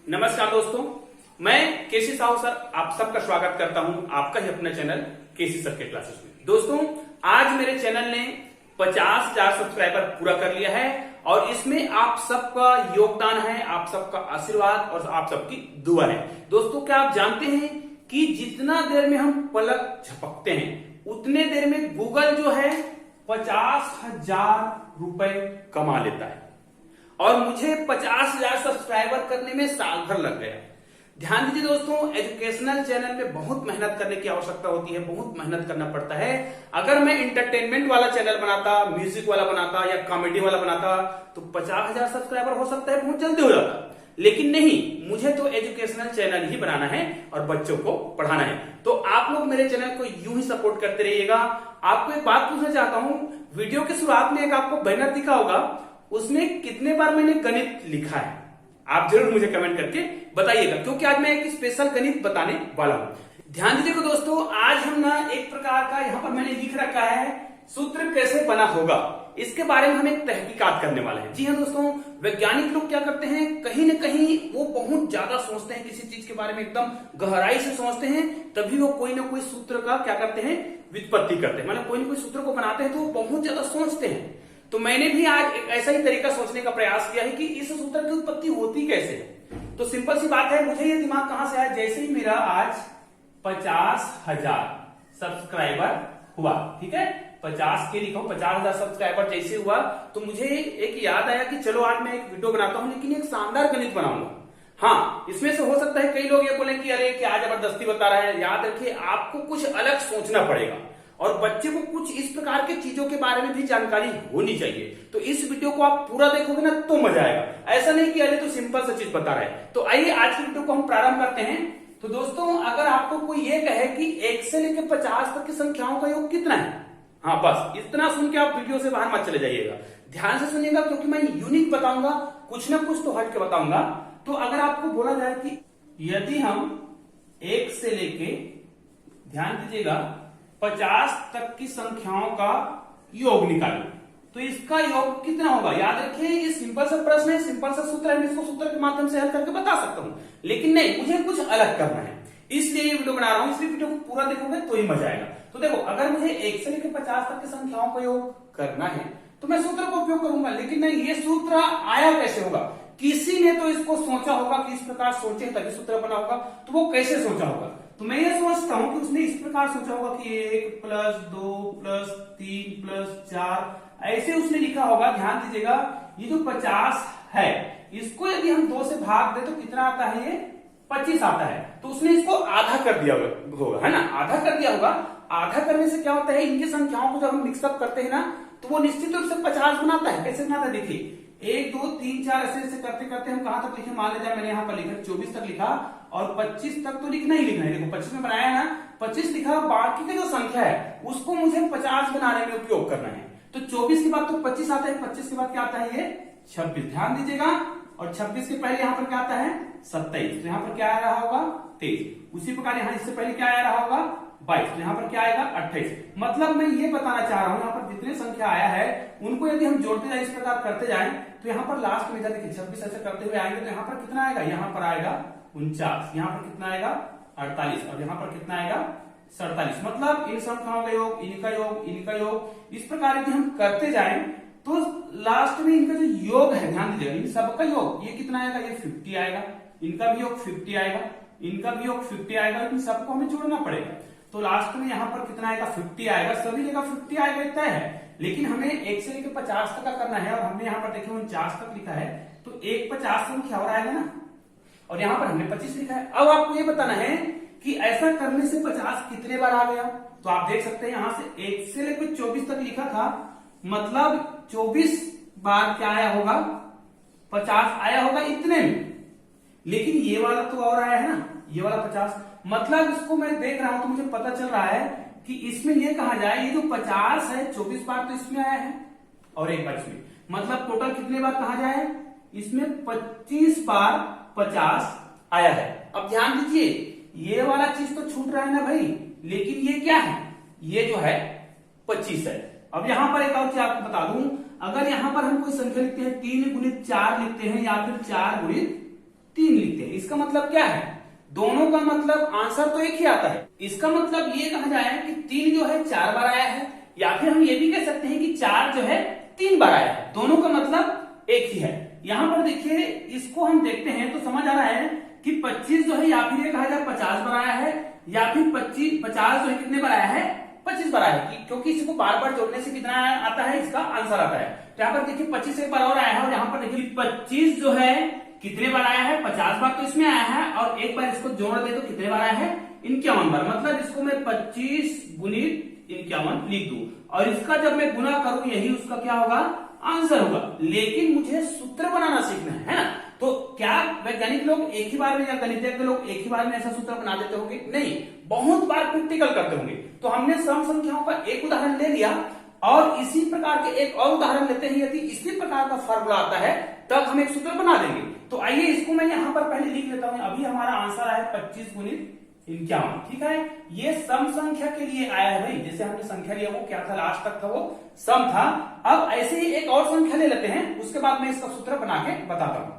नमस्कार दोस्तों, मैं केसी साहू सर आप सबका स्वागत करता हूं आपका ही अपना चैनल केसी सर के क्लासेस में। दोस्तों, आज मेरे चैनल ने 50,000 सब्सक्राइबर पूरा कर लिया है और इसमें आप सबका योगदान है, आप सबका आशीर्वाद और आप सबकी दुआ है। दोस्तों, क्या आप जानते हैं कि जितना देर में हम पलक झपकते हैं उतने देर में गूगल जो है 50,000 रुपए कमा लेता है और मुझे 50,000 सब्सक्राइबर करने में साल भर लग गया। ध्यान दीजिए दोस्तों, एजुकेशनल चैनल में बहुत मेहनत करने की आवश्यकता होती है, बहुत मेहनत करना पड़ता है। अगर मैं इंटरटेनमेंट वाला चैनल बनाता, म्यूजिक वाला बनाता या कॉमेडी वाला बनाता तो 50,000 सब्सक्राइबर हो सकता है बहुत जल्दी हो जाता, लेकिन नहीं, मुझे तो एजुकेशनल चैनल ही बनाना है और बच्चों को पढ़ाना है। तो आप लोग मेरे चैनल को यूं ही सपोर्ट करते रहिएगा। आपको एक बात पूछना चाहता हूं, वीडियो के शुरुआत में एक आपको बैनर दिखा होगा, उसमें कितने बार मैंने गणित लिखा है? आप जरूर मुझे कमेंट करके बताइएगा, क्योंकि आज मैं एक स्पेशल गणित बताने वाला हूं। ध्यान दीजिएगा दोस्तों, आज हम ना एक प्रकार का यहां पर मैंने लिख रखा है सूत्र कैसे बना होगा, इसके बारे में हम एक तहकीकात करने वाले हैं। जी हाँ दोस्तों, वैज्ञानिक लोग क्या करते हैं, कहीं ना कहीं वो बहुत ज्यादा सोचते हैं किसी चीज के बारे में, एकदम गहराई से सोचते हैं, तभी वो कोई ना कोई सूत्र का क्या करते हैं, व्युत्पत्ति करते हैं, मतलब कोई ना कोई सूत्र को बनाते हैं तो वो बहुत ज्यादा सोचते हैं। तो मैंने भी आज एक ऐसा ही तरीका सोचने का प्रयास किया है कि इस सूत्र की उत्पत्ति होती कैसे है। तो सिंपल सी बात है, मुझे ये दिमाग कहां से आया, जैसे ही मेरा आज 50,000 सब्सक्राइबर हुआ, ठीक है, 50 के लिखा हूं, 50,000 सब्सक्राइबर जैसे हुआ तो मुझे एक याद आया कि चलो आज मैं एक वीडियो बनाता हूं, लेकिन एक शानदार गणित बनाऊंगा। हाँ, इसमें से हो सकता है कई लोग ये बोले कि अरे क्या जबरदस्ती बता रहा है। याद रखिए, आपको कुछ अलग सोचना पड़ेगा और बच्चे को कुछ इस प्रकार के चीजों के बारे में भी जानकारी होनी चाहिए। तो इस वीडियो को आप पूरा देखोगे ना तो मजा आएगा, ऐसा नहीं कि अरे तो सिंपल सा चीज बता रहा है। तो आइए आज की वीडियो को हम प्रारंभ करते हैं। तो दोस्तों, अगर आपको कोई ये कहे कि 1 से लेकर 50 तक की संख्याओं का योग कितना है, हाँ बस इतना सुन के आप वीडियो से बाहर मत चले जाइएगा। ध्यान से सुनिएगा, क्योंकि मैं यूनिक बताऊंगा, कुछ ना कुछ तो हट के बताऊंगा। तो अगर आपको बोला जाए कि यदि हम 1 से लेके, ध्यान दीजिएगा, 50 तक की संख्याओं का योग निकालें तो इसका योग कितना होगा। याद रखिए, ये सिंपल सा प्रश्न है, सिंपल सा सूत्र है, मैं इसको सूत्र के माध्यम से हल करके बता सकता हूं, लेकिन नहीं, मुझे कुछ अलग करना है, इसलिए ये वीडियो बना रहा हूं। इसलिए वीडियो को पूरा देखोगे तो ही मजा आएगा। तो देखो, अगर मुझे 1 से लेकर 50 तक की संख्याओं का योग करना है तो मैं सूत्र का उपयोग करूंगा, लेकिन नहीं, ये सूत्र आया कैसे होगा, किसी ने तो इसको सोचा होगा कि इस प्रकार सोचे तभी सूत्र बना होगा। तो वो कैसे सोचा होगा, तो मैं ये समझता हूं कि उसने इस प्रकार सोचा होगा कि 1 + 2 + 3 + 4 ऐसे उसने लिखा होगा। ध्यान दीजिएगा, ये जो 50 है इसको यदि हम 2 से भाग दे तो कितना आता है, ये 25 आता है। तो उसने इसको आधा कर दिया होगा, है ना, आधा कर दिया होगा। आधा करने से क्या होता है, इनकी संख्याओं को जब हम मिक्सअप करते हैं ना तो वो निश्चित रूप से 50 बनाता है। कैसे बनाता है, देखिए 1 2 3 4 ऐसे करते करते हम कहां तक लिखे, मान लीजिए मैंने यहाँ पर लिखा 24 तक लिखा और 25 तक तो लिखना ही लिखना है। देखो 25 में बनाया है ना, 25 लिखा, बाकी की जो संख्या है उसको मुझे 50 बनाने में उपयोग करना है। तो 24 के बाद तो 25 आता है, 25 के बाद क्या आता है, ये 26। ध्यान दीजिएगा, और 26 के पहले यहां पर क्या आता है, 27। तो यहां पर क्या आ रहा होगा, 23। उसी प्रकार यहां इससे पहले क्या आ रहा होगा, 22। तो यहां पर क्या आएगा, 28। मतलब मैं ये बताना चाह रहा हूं, यहाँ पर जितने संख्या आया है उनको यदि हम जोड़ते जाए, इस प्रकार करते जाए, तो यहाँ पर लास्ट में देखिए 26 ऐसे करते हुए आएंगे तो यहाँ पर कितना आएगा, यहाँ पर आएगा 49, यहाँ पर कितना आएगा 48 और यहाँ पर कितना आएगा 47। मतलब इन संख्याओं का योग, इनका योग, इनका योग, इस प्रकार यदि हम करते जाए तो लास्ट में इनका जो योग है, ध्यान दीजिएगा, इन सबका योग ये कितना आएगा, ये 50 आएगा, इनका भी योग 50 आएगा, इनका भी योग 50 आएगा, इन सबको हमें जोड़ना पड़ेगा। तो लास्ट में यहाँ पर कितना आएगा, 50 आएगा, सभी जगह 50 आएगा तय है, लेकिन हमें 1 से लेकर 50 तक का करना है और हमने यहाँ पर देखिए 49 तक लिखा है, तो एक 50 संख्या और आएगा ना, और यहाँ पर हमने 25 लिखा है। अब आपको ये बताना है कि ऐसा करने से 50 कितने बार आ गया। तो आप देख सकते हैं, यहां से 1 से लेकर 24 तक लिखा था, मतलब 24 बार क्या आया होगा, 50 आया होगा इतने में। लेकिन ये वाला तो और आया है ना, ये वाला 50, मतलब इसको मैं देख रहा हूं तो मुझे पता चल रहा है कि इसमें ये कहा जाए, ये जो 50 है 24 बार तो इसमें आया है और एक बार इसमें, मतलब टोटल कितने बार कहा जाए, इसमें 25 बार 50 आया है। अब ध्यान दीजिए, ये वाला चीज तो छूट रहा है ना भाई, लेकिन ये क्या है, ये जो है 25 है। अब यहां पर एक और चीज आपको बता दूं, अगर यहां पर हम कोई संख्या लिखते हैं 3 × 4 लिखते हैं या फिर 4 × 3 लिखते हैं। इसका मतलब क्या है, दोनों का मतलब आंसर तो एक ही आता है। इसका मतलब ये कहा जाए कि 3 जो है 4 बार आया है, या फिर हम ये भी कह सकते हैं कि 4 जो है 3 बार आया है। दोनों का मतलब एक ही है। यहां पर देखिए, इसको हम देखते हैं तो समझ आ रहा है कि 25 जो है, या फिर ये कहा जाए 50 बार आया है, या फिर 50 जो है कितने बार आया है, 25 बार आया है, क्योंकि इसको बार बार जोड़ने से कितना आता है, इसका आंसर आता है। तो यहाँ पर देखिए 25 एक बार और आया है, और यहाँ पर देखिए 25 जो है कितने बार आया है, 50 बार तो इसमें आया है, और एक बार इसको जोड़ दे तो कितने बार आया है, 51 बार। मतलब इसको मैं 25 गुणित 51 लिख दूं, और इसका जब मैं गुना करूं यही उसका क्या होगा, आंसर होगा। लेकिन मुझे सूत्र बनाना सीखना है ना। तो क्या वैज्ञानिक लोग एक ही बार में, या गणितज्ञ के लोग एक ही बार में ऐसा सूत्र बना देते होंगे? नहीं, बहुत बार प्रैक्टिकल करते होंगे। तो हमने सम संख्याओं का एक उदाहरण ले लिया, और इसी प्रकार के एक और उदाहरण लेते हैं। यदि इसी प्रकार का फार्मूला आता है तब हम एक सूत्र बना देंगे। तो आइए इसको मैं यहां पर पहले लिख लेता हूं। अभी हमारा आंसर है 25 गुणित 51, ठीक है। ये सम संख्या के लिए आया है भाई। जैसे हमने संख्या लिया वो क्या था, लास्ट तक था वो सम था। अब ऐसे ही एक और संख्या ले लेते हैं, उसके बाद मैं इसका सूत्र बना के बताता हूं।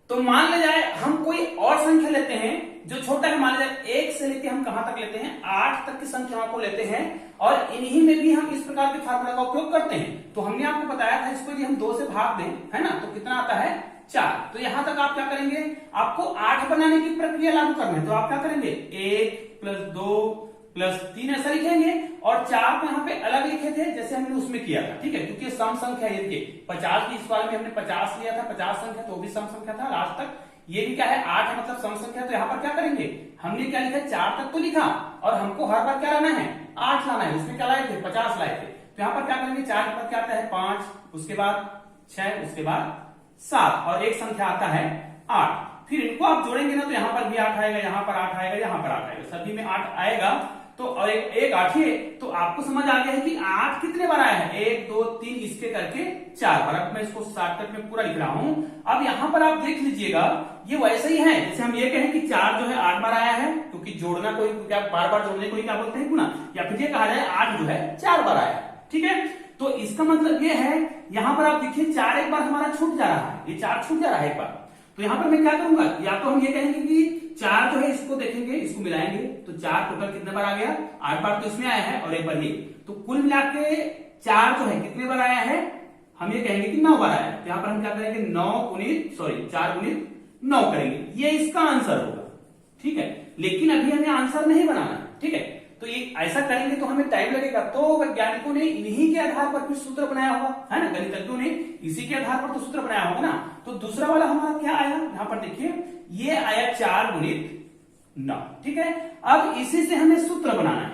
तो मान ले जाए हम कोई और संख्या लेते हैं जो छोटा है। मान ले जाए 1 से लेके हम कहां तक लेते हैं, 8 तक की संख्याओं को लेते हैं, और इन्हीं में भी हम इस प्रकार के फार्मूला का उपयोग करते हैं। तो हमने आपको बताया था, इसको यदि हम 2 से भाग दें, है ना, तो कितना आता है, 4। तो यहां तक आप क्या करेंगे, आपको 8 बनाने की प्रक्रिया लागू करना है। तो आप क्या करेंगे, 1 + 2 + 3 ऐसा लिखेंगे, और 4 को यहाँ पे अलग लिखे थे जैसे हमने उसमें किया था, ठीक है। क्योंकि सम संख्या है, ये 50 की, इस वाले में हमने 50 लिया था, 50 संख्या, तो भी सम संख्या था लास्ट तक। ये भी क्या है, 8 है, मतलब सम संख्या। तो यहाँ पर क्या करेंगे, हमने क्या लिखा, 4 तक तो लिखा, और हमको हर बार क्या लाना है, 8 लाना है। उसमें क्या लाए थे, 50 लाए थे। तो यहाँ पर क्या करेंगे, 4 के बाद क्या आता है, 5, उसके बाद 6, उसके बाद 7, और एक संख्या आता है 8। फिर इनको आप जोड़ेंगे ना, तो यहाँ पर भी 8 आएगा, यहाँ पर 8 आएगा, यहाँ पर 8 आएगा, सभी में 8 आएगा। तो और एक 8 है, तो आपको समझ आ गया है कि 8 कितने बार आया है, 1 2 3 इसके करके 4 बार। अब मैं इसको शॉर्टकट में पूरा लिख रहा हूं। अब यहां पर आप देख लीजिएगा, ये वैसे ही है जैसे हम ये कहें कि 4 जो है 8 बार आया है, क्योंकि जोड़ना कोई क्या, बार बार जोड़ने को ही क्या बोलते हैं, गुना। या फिर ये कहा जाए 8 जो है 4 बार आया, ठीक है। तो इसका मतलब ये है, यहां पर आप देखिए 4 एक बार हमारा छूट जा रहा है, ये 4 छूट जा रहा है एक बार। तो यहां पर मैं क्या करूंगा, या तो हम ये कहेंगे कि 4 जो है इसको देखेंगे, इसको मिलाएंगे, तो 4 टोटल कितने बार आ गया, 8 बार तो इसमें आया है, और एक बार ये, तो कुल मिला के 4 जो है कितने बार आया है, हम ये कहेंगे कि 9 बार आया है। तो यहां पर हम क्या करेंगे, 4 गुणित 9 करेंगे, ये इसका आंसर होगा, ठीक है। लेकिन अभी हमें आंसर नहीं बनाना है, ठीक है। तो ये ऐसा करेंगे तो हमें टाइम लगेगा। तो वैज्ञानिकों ने इन्हीं के आधार पर फिर सूत्र बनाया होगा, है ना, गणितज्ञों ने इसी के आधार पर तो सूत्र बनाया होगा ना। तो दूसरा वाला हमारा क्या आया, यहां पर देखिए ये आया 4 गुणित 9, ठीक है। अब इसी से हमें सूत्र बनाना है।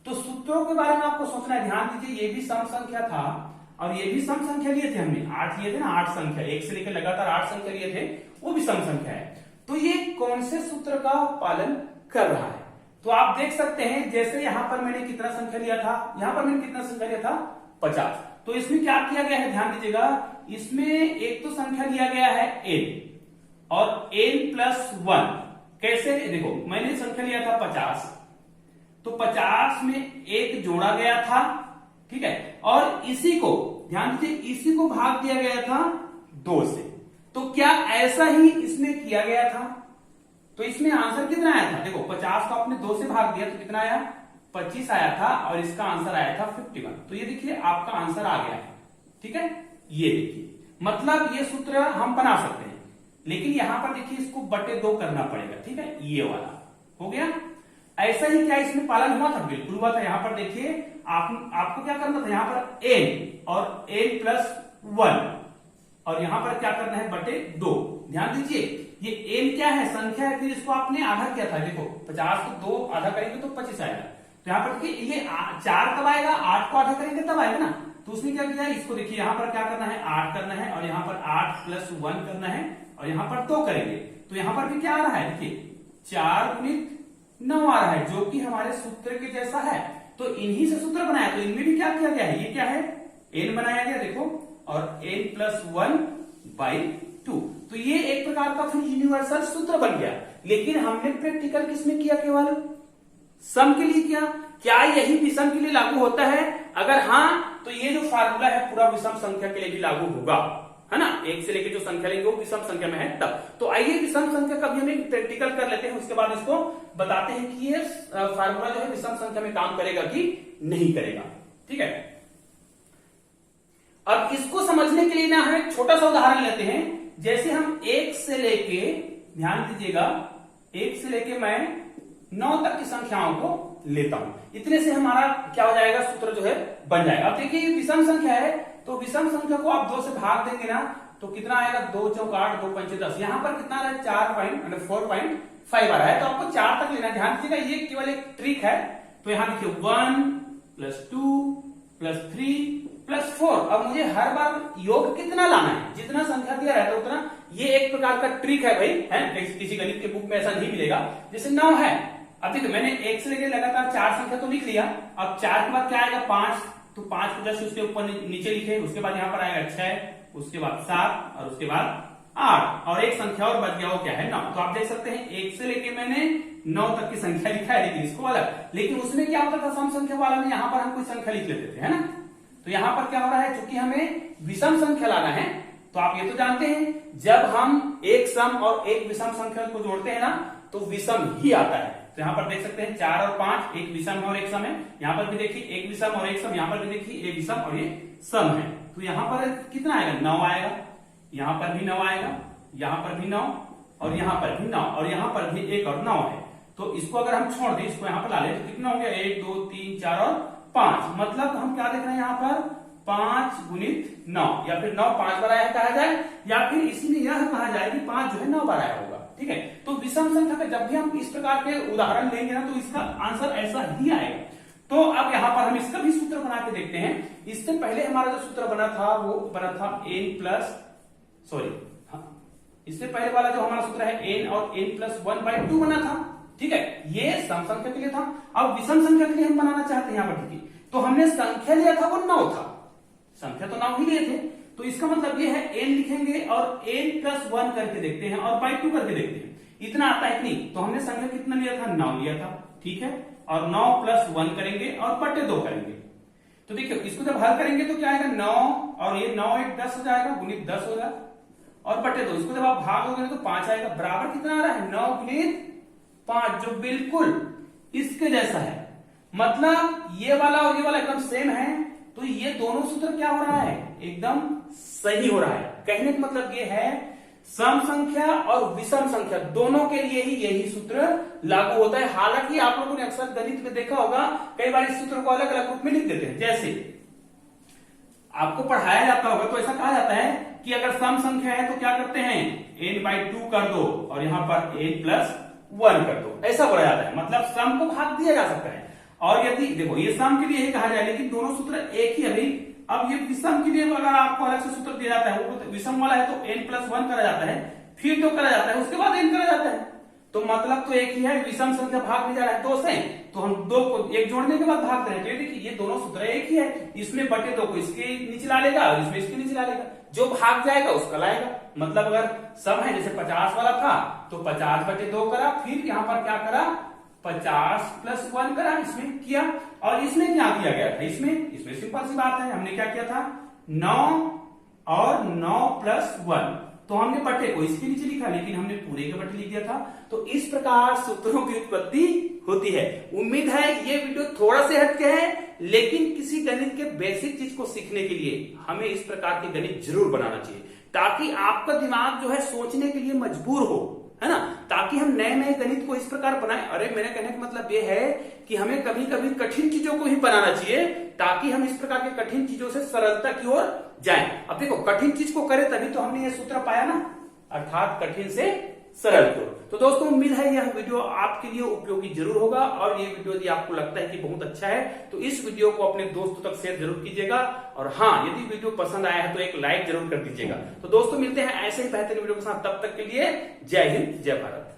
तो सूत्रों के बारे में आपको सोचना है। ध्यान दीजिए, ये भी सम संख्या था, और ये भी सम संख्या लिए थे हमने, 8 लिए थे ना, 8 संख्या, 1 से लेकर लगातार 8 संख्या लिए थे, वो भी सम संख्या है। तो ये कौन से सूत्र का पालन कर रहा है, तो आप देख सकते हैं, जैसे यहां पर मैंने कितना संख्या लिया था, यहां पर मैंने कितना संख्या लिया था, 50। तो इसमें क्या किया गया है, ध्यान दीजिएगा, इसमें एक तो संख्या लिया गया है n, और n+1। कैसे, देखो मैंने संख्या लिया था 50, तो 50 में 1 जोड़ा गया था, ठीक है, और इसी को ध्यान दीजिए, इसी को भाग दिया गया था 2 से। तो क्या ऐसा ही इसमें किया गया था, तो इसमें आंसर कितना आया था, देखो 50 को आपने 2 से भाग दिया तो कितना आया, 25 आया था, और इसका आंसर आया था 51। तो ये देखिए आपका आंसर आ गया है, ठीक है। ये देखिए, मतलब ये सूत्र हम बना सकते हैं, लेकिन यहां पर देखिए इसको बटे 2 करना पड़ेगा, ठीक है। ये वाला हो गया। ऐसा ही क्या इसमें पालन हुआ था, बिल्कुल हुआ था। यहां पर देखिए आपको क्या करना था, यहां पर n और n+1, और यहां पर क्या करना है, बटे 2। ध्यान दीजिए, ये n क्या है, संख्या है, फिर इसको आपने आधा किया था, देखो 50 को 2 आधा करेंगे तो 25 आएगा। तो यहाँ पर देखिए ये 4 कब आएगा, 8 को आधा करेंगे तब आएगा ना। तो उसने क्या किया, इसको देखिए यहाँ पर क्या करना है, 8 करना है, और यहाँ पर 8+1 करना है, और यहाँ पर 2 करेंगे। तो यहाँ पर भी क्या आ रहा है, देखिए 4 गुणित 9 आ रहा है, जो कि हमारे सूत्र के जैसा है। तो इन्हीं से सूत्र बनाया, तो इनमें भी क्या किया गया है, ये क्या है, n बनाया गया, देखो, और n+1/2। तो ये एक प्रकार का फिर यूनिवर्सल सूत्र बन गया। लेकिन हमने प्रैक्टिकल किसमें किया, केवल सम के लिए किया। क्या यही विषम के लिए लागू होता है? अगर हाँ, तो ये जो फार्मूला है पूरा विषम संख्या के लिए भी लागू होगा। है ना, एक से लेके जो संख्या लेंगे वो विषम संख्या में है तब। तो आइए विषम संख्या का भी हम एक प्रैक्टिकल कर लेते हैं, उसके बाद इसको बताते हैं कि ये फार्मूला जो है विषम संख्या में काम करेगा कि नहीं करेगा। ठीक है, अब इसको समझने के लिए ना हम एक छोटा सा उदाहरण लेते हैं। जैसे हम 1 से लेके, ध्यान दीजिएगा, 1 से लेके मैं 9 तक की संख्याओं को लेता हूं, इतने से हमारा क्या हो जाएगा, सूत्र जो है बन जाएगा। अब देखिए ये विषम संख्या है, तो विषम संख्या को आप 2 से भाग देंगे ना, तो कितना आएगा, 2 चौक 8, 2 पंचे 10। यहां पर कितना आ रहा है, 4.5 आ रहा है, तो आपको 4 तक लेना है। ध्यान दीजिएगा, ये केवल एक ट्रिक है। तो यहां देखिए 1 + 2 + 3 + 4। अब मुझे हर बार योग कितना लाना है, जितना संख्या दिया रहता है उतना। ये एक प्रकार का ट्रिक है भाई, है, किसी गणित के बुक में ऐसा नहीं मिलेगा। जैसे 9 है, अब देखिए मैंने 1 से लेकर लगातार 4 संख्या तो लिख लिया। अब 4 के बाद क्या आएगा, 5, तो 5 को जैसे उसके ऊपर नीचे लिखे, उसके बाद यहाँ पर आएगा 6, उसके बाद 7 और उसके बाद 8, और एक संख्या और बच गया, वो क्या है, 9। तो आप देख सकते हैं 1 से लेके मैंने 9 तक की संख्या लिखा है, लेकिन इसको अलग। लेकिन उसमें क्या होता था, सम संख्या वाला में यहाँ पर हम कोई संख्या लिख लेते थे, है ना। तो यहां पर क्या हो रहा है, चूंकि हमें विषम संख्या लाना है, तो आप ये तो जानते हैं जब हम एक सम और एक विषम संख्या को जोड़ते हैं ना, तो विषम ही आता है। तो यहां पर देख सकते हैं 4 और 5, एक विषम है और एक सम है। यहां पर भी देखिए एक विषम और एक सम, यहां पर भी देखिए एक विषम और ये सम है। तो यहां पर कितना आएगा, 9 आएगा, यहां पर भी 9 आएगा, यहां पर भी 9 और यहां पर भी 9 और यहां पर भी 1 और 9 है। तो इसको अगर हम छोड़ दें, इसको यहां पर ला लें, तो कितना हो गया, 1 2 3 4 और 5। मतलब हम क्या देख रहे हैं यहाँ पर, 5 × 9, या फिर 9 5 बार आया कहा जाए, या फिर इसी में यह कहा जाए कि 5 जो है 9 बार आया होगा। ठीक है, तो विषम संख्या का जब भी हम इस प्रकार के उदाहरण लेंगे ना, तो इसका आंसर ऐसा ही आएगा। तो अब यहाँ पर हम इसका भी सूत्र बना के देखते हैं। इससे पहले हमारा जो सूत्र बना था वो बना था इससे पहले वाला जो हमारा सूत्र है n और n+1/2 बना था। ठीक है, ये सम संख्या के लिए था। अब विषम संख्या के लिए हम बनाना चाहते हैं यहाँ पर, ठीक है, तो हमने संख्या लिया था वो 9 था, संख्या तो 9 ही लिए थे। तो इसका मतलब ये है n लिखेंगे और n+1 करके देखते हैं और /2 करके देखते हैं, इतना आता है कि नहीं। तो हमने संख्या कितना लिया था, 9 लिया था, ठीक है, और 9 + 1 करेंगे और /2 करेंगे। तो देखिए इसको जब हल करेंगे तो क्या आएगा, 9 और ये 9 1 10 हो जाएगा, गुणित 10 होगा, और /2 इसको जब आप भाग दोगे तो 5 आएगा, बराबर कितना आ रहा है, 9 × 5, जो बिल्कुल इसके जैसा है। मतलब ये वाला और ये वाला एकदम सेम है, तो ये दोनों सूत्र क्या हो रहा है, एकदम सही हो रहा है। कहने का मतलब ये है सम संख्या और विषम संख्या दोनों के लिए ही यही सूत्र लागू होता है। हालांकि आप लोगों ने अक्सर गणित में देखा होगा, कई बार इस सूत्र को अलग अलग रूप में लिख देते हैं। जैसे आपको पढ़ाया जाता होगा तो ऐसा कहा जाता है कि अगर सम संख्या है तो क्या करते हैं, n/2 कर दो और यहां पर n+1 कर दो, ऐसा बोला जाता है। मतलब सम को भाग दिया जा सकता है। और यदि देखो ये सम के लिए ही कहा जाए, लेकिन दोनों सूत्र एक ही है भाई। अब ये विषम के लिए अगर आपको अलग से सूत्र दिया जाता है, वो तो विषम वाला है तो n+1 करा जाता है, फिर 2 करा जाता है, उसके बाद n करा जाता है। तो मतलब तो एक ही है, विषम संख्या भाग में जा रहा है 2 से, तो हम 2 को 1 जोड़ने के बाद भाग दे रहे हैं। तो ये देखिए ये दोनों सूत्र एक ही है, इसमें /2 को इसके नीचे ला लेगा और इसमें इसके नीचे ला लेगा, जो भाग जाएगा उसका लाएगा। मतलब अगर सम है, जैसे 50 वाला था तो 50/2 करा, फिर यहाँ पर क्या करा, 50+1 करा, इसमें किया। और इसमें क्या किया गया था, इसमें सिंपल सी बात है, हमने क्या किया था, 9 और 9+1, तो हमने बटे को इसके नीचे लिखा, लेकिन हमने पूरे के बटे लिख दिया था। तो इस प्रकार सूत्रों की उत्पत्ति होती है। उम्मीद है ये वीडियो थोड़ा से हटके है, लेकिन किसी गणित के बेसिक चीज को सीखने के लिए हमें इस प्रकार के गणित जरूर बनाना चाहिए, ताकि आपका दिमाग जो है सोचने के लिए मजबूर हो, है ना, ताकि हम नए नए गणित को इस प्रकार बनाएं। अरे मेरे कहने का मतलब ये है कि हमें कभी कभी कठिन चीजों को ही बनाना चाहिए, ताकि हम इस प्रकार के कठिन चीजों से सरलता की ओर जाएं। अब देखो कठिन चीज को करें तभी तो हमने ये सूत्र पाया ना, अर्थात कठिन से सरल की ओर। तो दोस्तों उम्मीद है यह वीडियो आपके लिए उपयोगी जरूर होगा, और ये वीडियो यदि आपको लगता है कि बहुत अच्छा है तो इस वीडियो को अपने दोस्तों तक शेयर जरूर कीजिएगा। और हाँ, यदि वीडियो पसंद आया है तो एक लाइक जरूर कर दीजिएगा। तो दोस्तों मिलते हैं ऐसे ही बेहतरीन वीडियो के साथ, तब तक के लिए जय हिंद जय भारत।